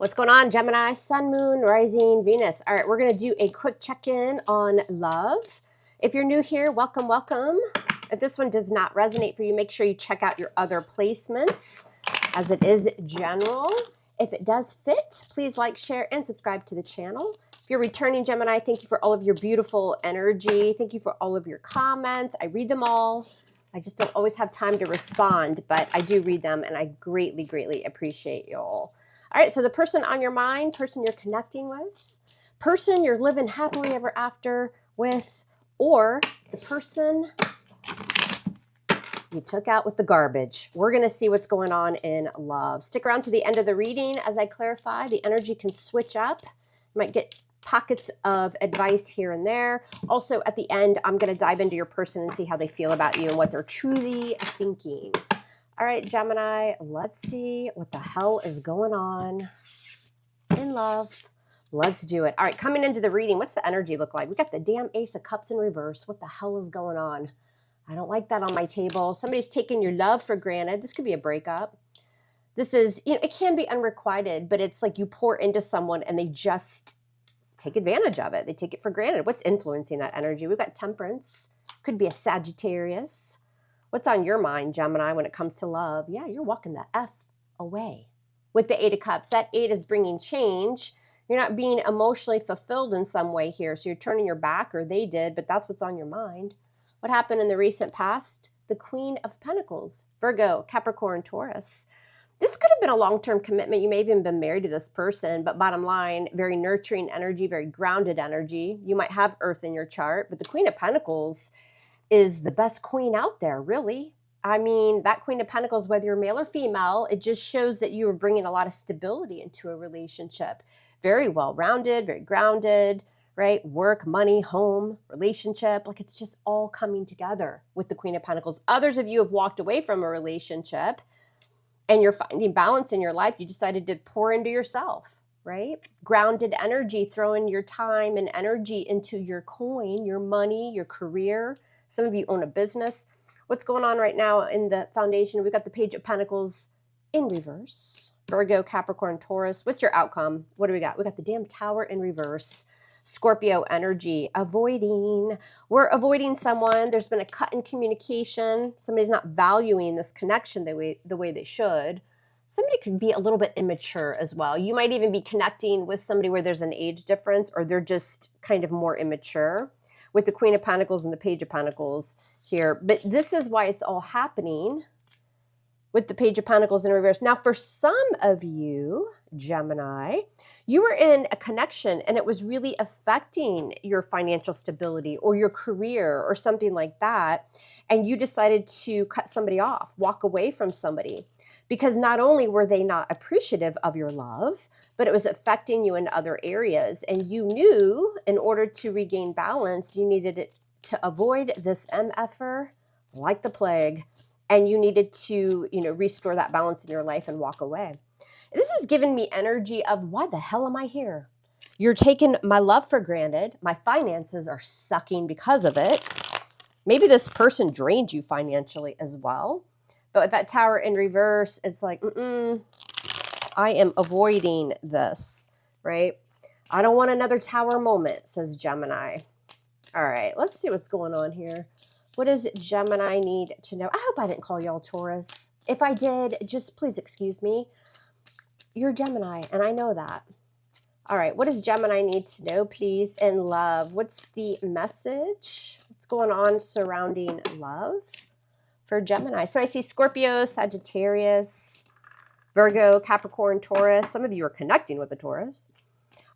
What's going on, Gemini, Sun, Moon, Rising, Venus? All right, we're going to do a quick check-in on love. If you're new here, welcome, welcome. If this one does not resonate for you, make sure you check out your other placements as it is general. If it does fit, please like, share, and subscribe to the channel. If you're returning, Gemini, thank you for all of your beautiful energy. Thank you for all of your comments. I read them all. I just don't always have time to respond, but I do read them, and I greatly, greatly appreciate y'all. All right, so the person on your mind, person you're connecting with, person you're living happily ever after with, or the person you took out with the garbage. We're going to see what's going on in love. Stick around to the end of the reading as I clarify. The energy can switch up. You might get pockets of advice here and there. Also, at the end, I'm going to dive into your person and see how they feel about you and what they're truly thinking. All right, Gemini, let's see what the hell is going on in love. Let's do it. All right, coming into the reading, what's the energy look like? We got the damn Ace of Cups in reverse. What the hell is going on? I don't like that on my table. Somebody's taking your love for granted. This could be a breakup. This is, it can be unrequited, but it's like you pour into someone and they just take advantage of it. They take it for granted. What's influencing that energy? We've got Temperance. Could be a Sagittarius. What's on your mind, Gemini, when it comes to love? Yeah, you're walking the F away. With the Eight of Cups, that 8 is bringing change. You're not being emotionally fulfilled in some way here, so you're turning your back, or they did, but that's what's on your mind. What happened in the recent past? The Queen of Pentacles, Virgo, Capricorn, Taurus. This could have been a long-term commitment. You may have even been married to this person, but bottom line, very nurturing energy, very grounded energy. You might have Earth in your chart, but the Queen of Pentacles is the best queen out there, really. I mean, that Queen of Pentacles, whether you're male or female, it just shows that you are bringing a lot of stability into a relationship. Very well-rounded, very grounded, right? Work, money, home, relationship. Like it's just all coming together with the Queen of Pentacles. Others of you have walked away from a relationship and you're finding balance in your life. You decided to pour into yourself, right? Grounded energy, throwing your time and energy into your coin, your money, your career. Some of you own a business. What's going on right now in the foundation? We've got the Page of Pentacles in reverse. Virgo, Capricorn, Taurus. What's your outcome? What do we got? We got the damn Tower in reverse. Scorpio energy, avoiding. We're avoiding someone. There's been a cut in communication. Somebody's not valuing this connection the way they should. Somebody could be a little bit immature as well. You might even be connecting with somebody where there's an age difference or they're just kind of more immature. With the Queen of Pentacles and the Page of Pentacles here. But this is why it's all happening with the Page of Pentacles in reverse. Now, for some of you, Gemini, you were in a connection and it was really affecting your financial stability or your career or something like that. And you decided to cut somebody off, walk away from somebody. Because not only were they not appreciative of your love, but it was affecting you in other areas. And you knew in order to regain balance, you needed it to avoid this MFer like the plague. And you needed to, restore that balance in your life and walk away. This has given me energy of, why the hell am I here? You're taking my love for granted. My finances are sucking because of it. Maybe this person drained you financially as well. But with that Tower in reverse, it's like, I am avoiding this, right? I don't want another Tower moment, says Gemini. All right, let's see what's going on here. What does Gemini need to know? I hope I didn't call y'all Taurus. If I did, just please excuse me. You're Gemini, and I know that. All right, what does Gemini need to know, please, in love? What's the message? What's going on surrounding love for Gemini? So I see Scorpio, Sagittarius, Virgo, Capricorn, Taurus. Some of you are connecting with a Taurus.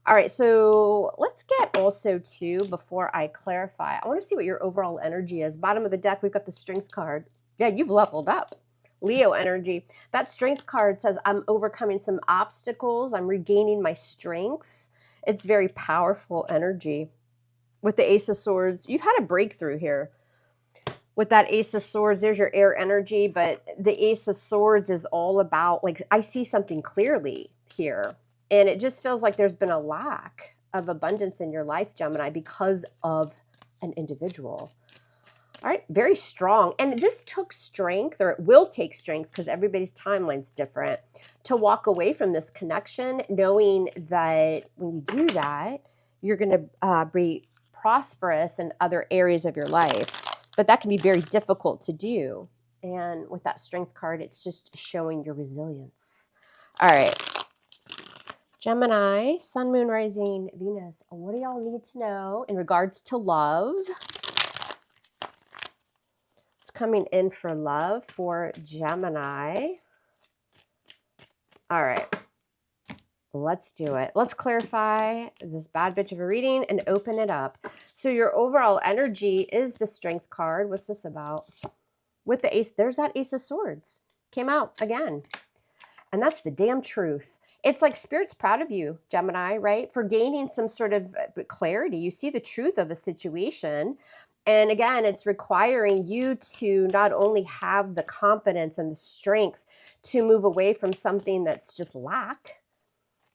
All right, so let's get also to, before I clarify, I want to see what your overall energy is. Bottom of the deck, we've got the Strength card. Yeah, you've leveled up. Leo energy. That Strength card says I'm overcoming some obstacles. I'm regaining my strength. It's very powerful energy. With the Ace of Swords, you've had a breakthrough here. With that Ace of Swords, there's your air energy, but the Ace of Swords is all about, like, I see something clearly here. And it just feels like there's been a lack of abundance in your life, Gemini, because of an individual. All right, very strong. And this took strength, or it will take strength because everybody's timeline's different, to walk away from this connection, knowing that when you do that, you're going to be prosperous in other areas of your life. But that can be very difficult to do. And with that strength card, it's just showing your resilience. All right. Gemini, Sun, Moon, Rising, Venus. What do y'all need to know in regards to love? Coming in for love for Gemini. All right, let's do it. Let's clarify this bad bitch of a reading and open it up. So your overall energy is the Strength card. What's this about? With the Ace, there's that Ace of Swords. Came out again. And that's the damn truth. It's like Spirit's proud of you, Gemini, right? For gaining some sort of clarity. You see the truth of a situation. And again, it's requiring you to not only have the confidence and the strength to move away from something that's just lack,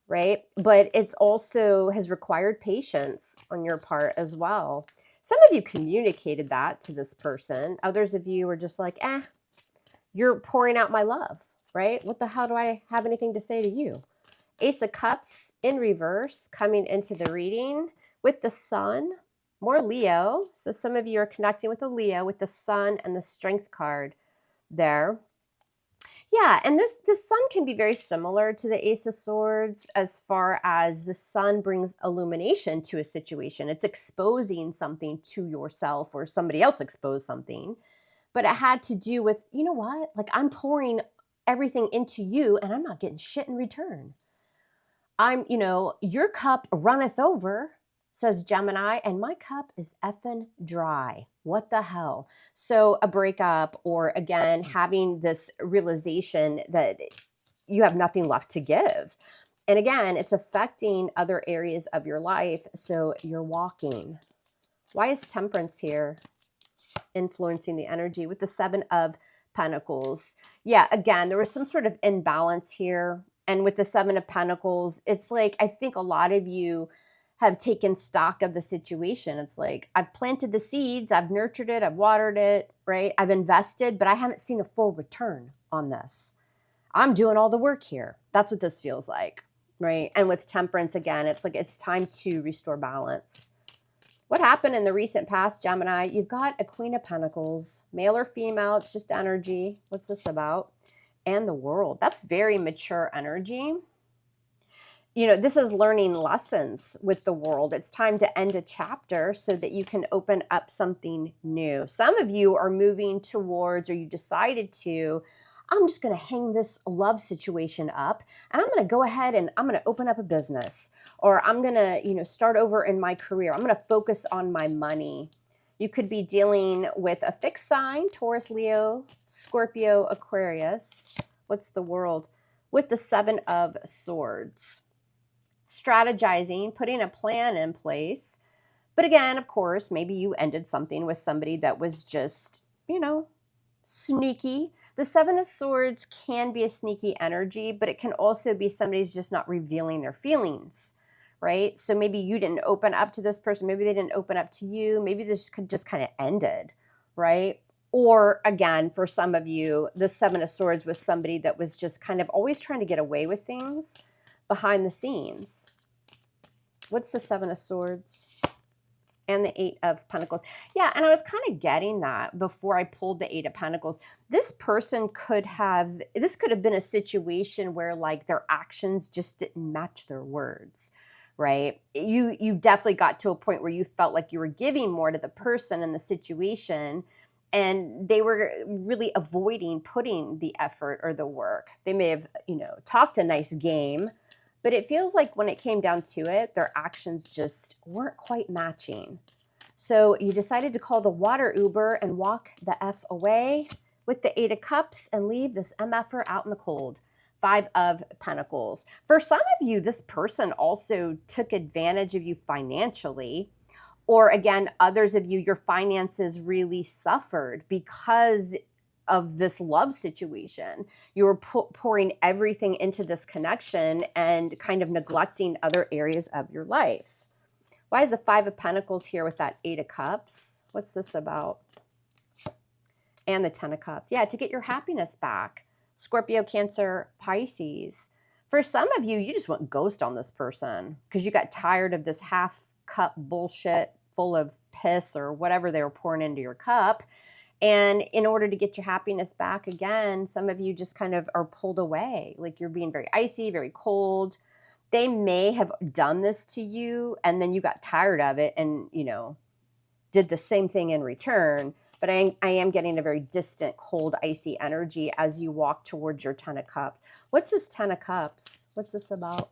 right? But it's also has required patience on your part as well. Some of you communicated that to this person. Others of you were just like, you're pouring out my love, right? What the hell do I have anything to say to you? Ace of Cups in reverse coming into the reading with the Sun. More Leo. So some of you are connecting with a Leo with the Sun and the Strength card there. Yeah, and this Sun can be very similar to the Ace of Swords as far as the Sun brings illumination to a situation. It's exposing something to yourself or somebody else exposed something. But it had to do with, you know what? Like I'm pouring everything into you and I'm not getting shit in return. Your cup runneth over, says Gemini, and my cup is effing dry. What the hell? So a breakup, or again, having this realization that you have nothing left to give. And again, it's affecting other areas of your life. So you're walking. Why is Temperance here influencing the energy with the Seven of Pentacles? Yeah, again, there was some sort of imbalance here. And with the Seven of Pentacles, it's like, I think a lot of you have taken stock of the situation. It's like, I've planted the seeds, I've nurtured it, I've watered it, right? I've invested, but I haven't seen a full return on this. I'm doing all the work here. That's what this feels like, right? And with Temperance, again, it's like, it's time to restore balance. What happened in the recent past, Gemini? You've got a Queen of Pentacles, male or female, it's just energy. What's this about? And the World. That's very mature energy. This is learning lessons with the World. It's time to end a chapter so that you can open up something new. Some of you are moving towards, or you decided to, I'm just going to hang this love situation up and I'm going to go ahead and I'm going to open up a business, or I'm going to, start over in my career. I'm going to focus on my money. You could be dealing with a fixed sign, Taurus, Leo, Scorpio, Aquarius. What's the World? With the Seven of Swords. Strategizing, putting a plan in place. But again, of course, maybe you ended something with somebody that was just, sneaky. The Seven of Swords can be a sneaky energy, but it can also be somebody's just not revealing their feelings, right? So maybe you didn't open up to this person. Maybe they didn't open up to you. Maybe this just kind of ended, right? Or again, for some of you, the Seven of Swords was somebody that was just kind of always trying to get away with things behind the scenes. What's the Seven of Swords? And the Eight of Pentacles. Yeah, and I was kind of getting that before I pulled the Eight of Pentacles. This person this could have been a situation where like their actions just didn't match their words, right? You definitely got to a point where you felt like you were giving more to the person and the situation, and they were really avoiding putting the effort or the work. They may have, talked a nice game, but it feels like when it came down to it, their actions just weren't quite matching. So you decided to call the water Uber and walk the F away with the Eight of Cups and leave this MFer out in the cold. Five of Pentacles. For some of you, this person also took advantage of you financially. Or again, others of you, your finances really suffered because of this love situation. You were pouring everything into this connection and kind of neglecting other areas of your life. Why is the Five of Pentacles here with that Eight of Cups? What's this about? And the 10 of Cups. Yeah, to get your happiness back. Scorpio, Cancer, Pisces. For some of you, you just went ghost on this person because you got tired of this half cup bullshit full of piss or whatever they were pouring into your cup. And in order to get your happiness back again, some of you just kind of are pulled away. Like you're being very icy, very cold. They may have done this to you and then you got tired of it and, you know, did the same thing in return. But I am getting a very distant, cold, icy energy as you walk towards your 10 of Cups. What's this 10 of Cups? What's this about?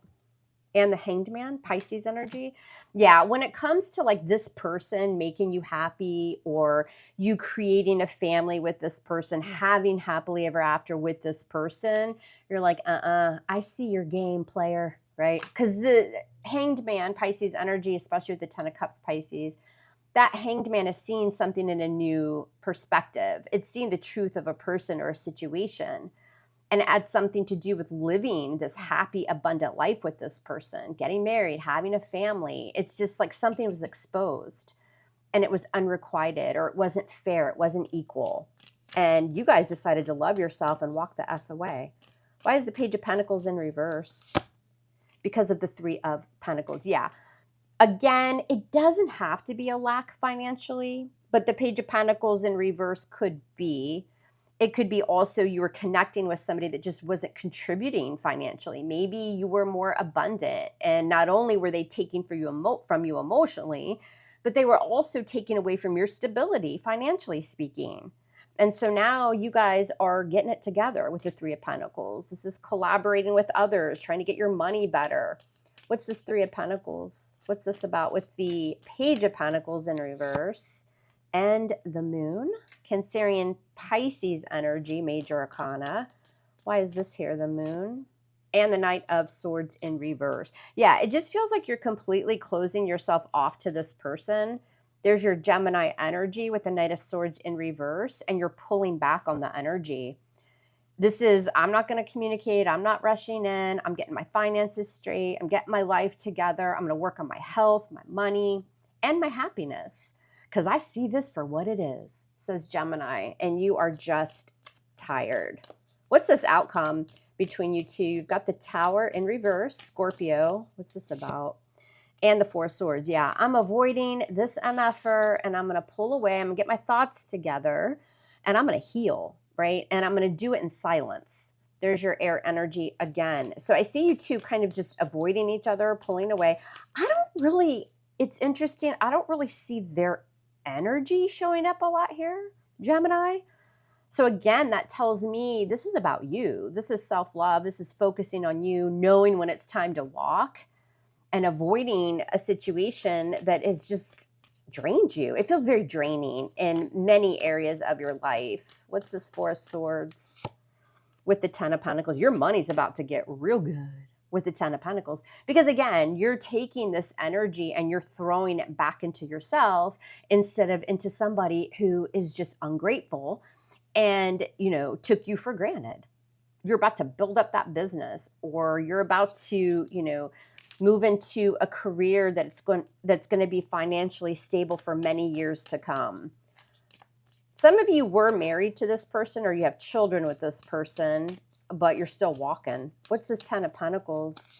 And the Hanged Man, Pisces energy. Yeah, when it comes to like this person making you happy or you creating a family with this person, having happily ever after with this person, you're like, I see your game, player, right? Because the Hanged Man, Pisces energy, especially with the 10 of Cups, Pisces, that Hanged Man is seeing something in a new perspective. It's seeing the truth of a person or a situation. And it had something to do with living this happy, abundant life with this person, getting married, having a family. It's just like something was exposed and it was unrequited or it wasn't fair. It wasn't equal. And you guys decided to love yourself and walk the F away. Why is the Page of Pentacles in reverse? Because of the Three of Pentacles. Yeah. Again, it doesn't have to be a lack financially, but the Page of Pentacles in reverse could be. It could be also you were connecting with somebody that just wasn't contributing financially. Maybe you were more abundant, and not only were they taking from you emotionally, but they were also taking away from your stability, financially speaking. And so now you guys are getting it together with the Three of Pentacles. This is collaborating with others, trying to get your money better. What's this Three of Pentacles? What's this about with the Page of Pentacles in reverse and the Moon? Cancerian, Pisces energy, major arcana. Why is this here, the Moon? And the Knight of Swords in reverse. Yeah, it just feels like you're completely closing yourself off to this person. There's your Gemini energy with the Knight of Swords in reverse, and you're pulling back on the energy. This is, I'm not going to communicate. I'm not rushing in. I'm getting my finances straight. I'm getting my life together. I'm going to work on my health, my money, and my happiness. Because I see this for what it is, says Gemini, and you are just tired. What's this outcome between you two? You've got the Tower in reverse, Scorpio. What's this about? And the Four of Swords. Yeah, I'm avoiding this MFer, and I'm going to pull away. I'm going to get my thoughts together, and I'm going to heal, right? And I'm going to do it in silence. There's your air energy again. So I see you two kind of just avoiding each other, pulling away. It's interesting. I don't really see their energy showing up a lot here, Gemini. So again, that tells me this is about you. This is self-love. This is focusing on you, knowing when it's time to walk and avoiding a situation that has just drained you. It feels very draining in many areas of your life. What's this Four of Swords with the Ten of Pentacles? Your money's about to get real good with the Ten of Pentacles. Because again, you're taking this energy and you're throwing it back into yourself instead of into somebody who is just ungrateful and, you know, took you for granted. You're about to build up that business, or you're about to, you know, move into a career that's going to be financially stable for many years to come. Some of you were married to this person or you have children with this person, but you're still walking. What's this Ten of Pentacles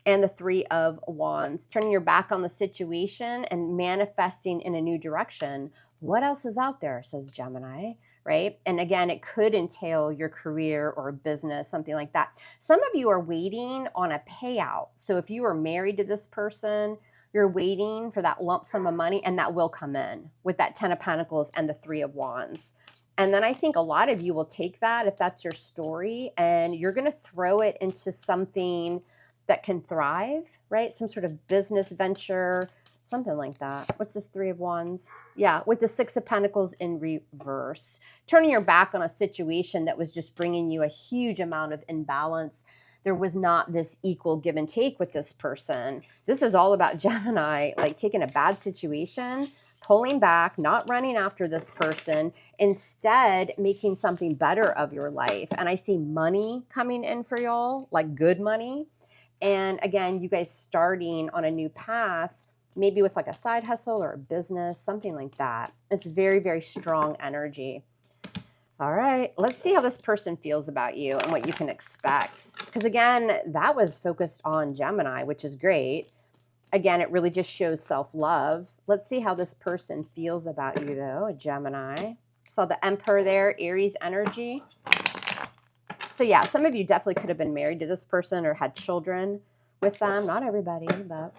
and the Three of Wands? Turning your back on the situation and manifesting in a new direction. What else is out there, says Gemini, right? And again, it could entail your career or a business, something like that. Some of you are waiting on a payout. So if you are married to this person, you're waiting for that lump sum of money, and that will come in with that Ten of Pentacles and the Three of Wands. And then I think a lot of you will take that, if that's your story, and you're going to throw it into something that can thrive, right? Some sort of business venture, something like that. What's this Three of Wands? Yeah, with the Six of Pentacles in reverse. Turning your back on a situation that was just bringing you a huge amount of imbalance. There was not this equal give and take with this person. This is all about Gemini, like taking a bad situation, pulling back, not running after this person, instead making something better of your life. And I see money coming in for y'all, like good money. And again, you guys starting on a new path, maybe with like a side hustle or a business, something like that. It's very, very strong energy. All right, let's see how this person feels about you and what you can expect. Because again, that was focused on Gemini, which is great. Again, it really just shows self-love. Let's see how this person feels about you, though, a Gemini. Saw the Emperor there, Aries energy. So yeah, some of you definitely could have been married to this person or had children with them. Not everybody, but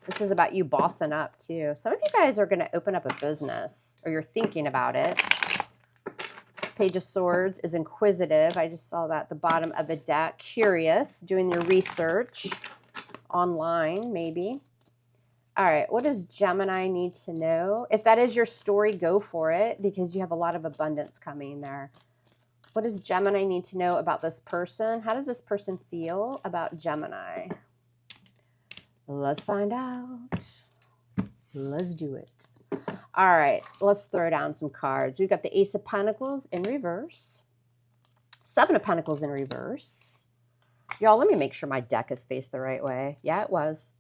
this is about you bossing up, too. Some of you guys are going to open up a business, or you're thinking about it. Page of Swords is inquisitive. I just saw that at the bottom of the deck. Curious, doing your research online, maybe. All right, what does Gemini need to know? If that is your story, go for it, because you have a lot of abundance coming there. What does Gemini need to know about this person? How does this person feel about Gemini? Let's find out. Let's do it. All right, let's throw down some cards. We've got the Ace of Pentacles in reverse. Seven of Pentacles in reverse. Y'all, let me make sure my deck is faced the right way. Yeah, it was.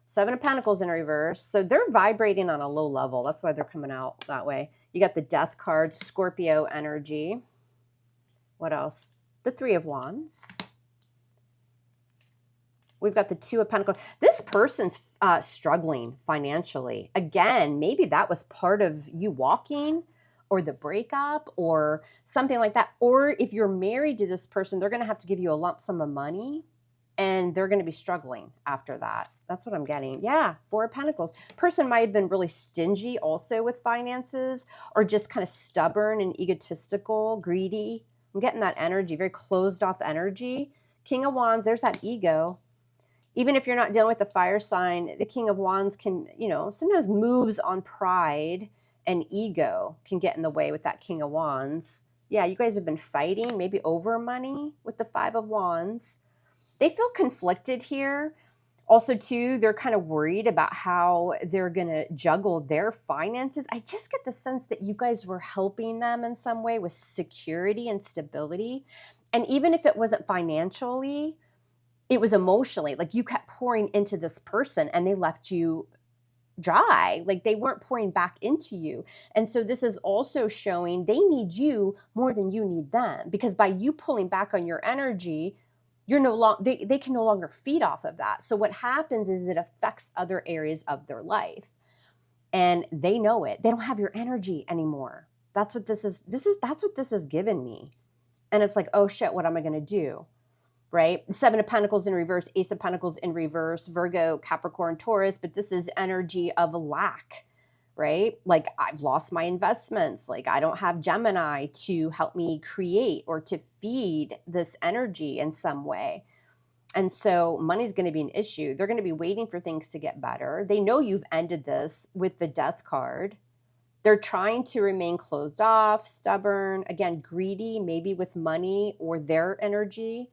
Seven of Pentacles in reverse. So they're vibrating on a low level. That's why they're coming out that way. You got the Death card, Scorpio energy. What else? The Three of Wands. We've got the Two of Pentacles. This person's struggling financially. Again, maybe that was part of you walking or the breakup or something like that. Or if you're married to this person, they're going to have to give you a lump sum of money and they're going to be struggling after that. That's what I'm getting. Yeah, Four of Pentacles. Person might have been really stingy also with finances or just kind of stubborn and egotistical, greedy. I'm getting that energy, very closed off energy. King of Wands, there's that ego. Even if you're not dealing with the fire sign, the King of Wands can, sometimes moves on pride and ego can get in the way with that King of Wands. Yeah, you guys have been fighting, maybe over money with the Five of Wands. They feel conflicted here. Also, too, they're kind of worried about how they're going to juggle their finances. I just get the sense that you guys were helping them in some way with security and stability. And even if it wasn't financially, it was emotionally, like you kept pouring into this person and they left you dry, like they weren't pouring back into you. And so this is also showing they need you more than you need them, because by you pulling back on your energy, you're no longer, they can no longer feed off of that. So what happens is it affects other areas of their life and they know it. They don't have your energy anymore. That's what this is. That's what this has given me. And it's like, oh shit, what am I going to do? Right? Seven of Pentacles in reverse, Ace of Pentacles in reverse, Virgo, Capricorn, Taurus, but this is energy of lack, right? Like I've lost my investments. Like I don't have Gemini to help me create or to feed this energy in some way. And so money's going to be an issue. They're going to be waiting for things to get better. They know you've ended this with the Death card. They're trying to remain closed off, stubborn, again, greedy, maybe with money or their energy.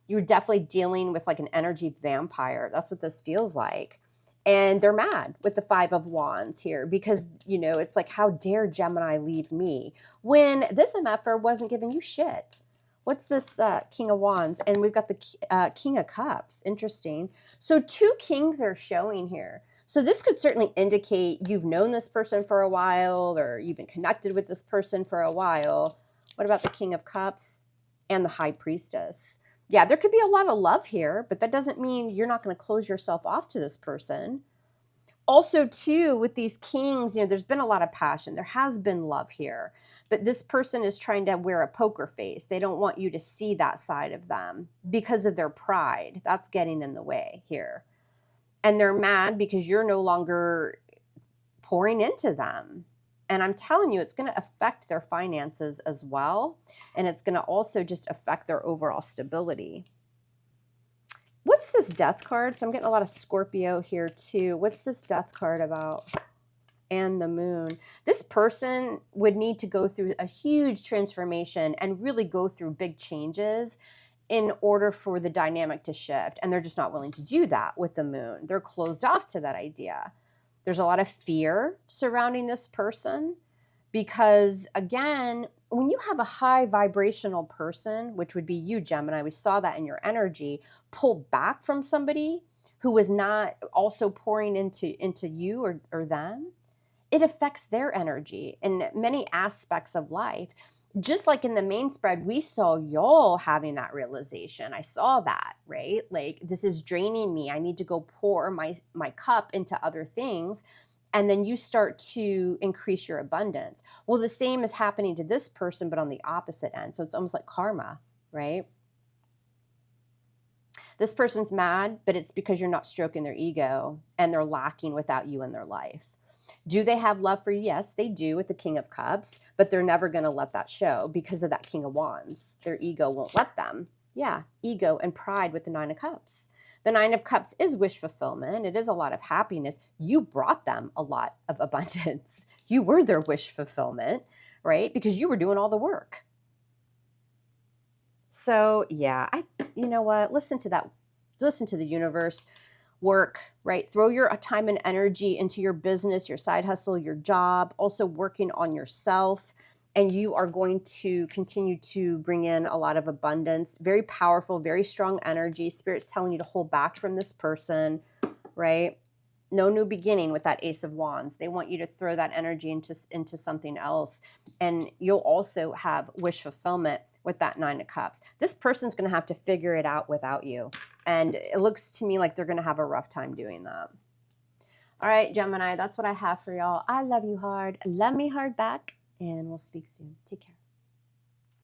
You're definitely dealing with like an energy vampire. That's what this feels like. And they're mad with the Five of Wands here because, it's like, how dare Gemini leave me when this MFer wasn't giving you shit? What's this King of Wands? And we've got the King of Cups. Interesting. So two kings are showing here. So this could certainly indicate you've known this person for a while or you've been connected with this person for a while. What about the King of Cups and the High Priestess? Yeah, there could be a lot of love here, but that doesn't mean you're not going to close yourself off to this person. Also, too, with these kings, there's been a lot of passion. There has been love here, but this person is trying to wear a poker face. They don't want you to see that side of them because of their pride. That's getting in the way here. And they're mad because you're no longer pouring into them. And I'm telling you, it's going to affect their finances as well. And it's going to also just affect their overall stability. What's this Death card? So I'm getting a lot of Scorpio here too. What's this Death card about? And the Moon. This person would need to go through a huge transformation and really go through big changes in order for the dynamic to shift. And they're just not willing to do that with the Moon. They're closed off to that idea. There's a lot of fear surrounding this person because, again, when you have a high vibrational person, which would be you, Gemini, we saw that in your energy, pull back from somebody who was not also pouring into you or them, it affects their energy in many aspects of life. just like in the main spread, we saw y'all having that realization. I saw that, right? Like, this is draining me. I need to go pour my cup into other things. And then you start to increase your abundance. Well, the same is happening to this person, but on the opposite end. So it's almost like karma, right? This person's mad, but it's because you're not stroking their ego and they're lacking without you in their life. Do they have love for you? Yes, they do with the King of Cups, but they're never going to let that show because of that King of Wands. Their ego won't let them. Yeah, ego and pride with the Nine of Cups. The Nine of Cups is wish fulfillment. It is a lot of happiness. You brought them a lot of abundance. You were their wish fulfillment, right? Because you were doing all the work. So yeah, you know what? Listen to that. Listen to the universe work, right? Throw your time and energy into your business, your side hustle, your job, also working on yourself. And you are going to continue to bring in a lot of abundance. Very powerful, very strong energy. Spirit's telling you to hold back from this person, right? No new beginning with that Ace of Wands. They want you to throw that energy into something else. And you'll also have wish fulfillment with that Nine of Cups. This person's going to have to figure it out without you. And it looks to me like they're going to have a rough time doing that. All right, Gemini, that's what I have for y'all. I love you hard. Love me hard back. And we'll speak soon. Take care.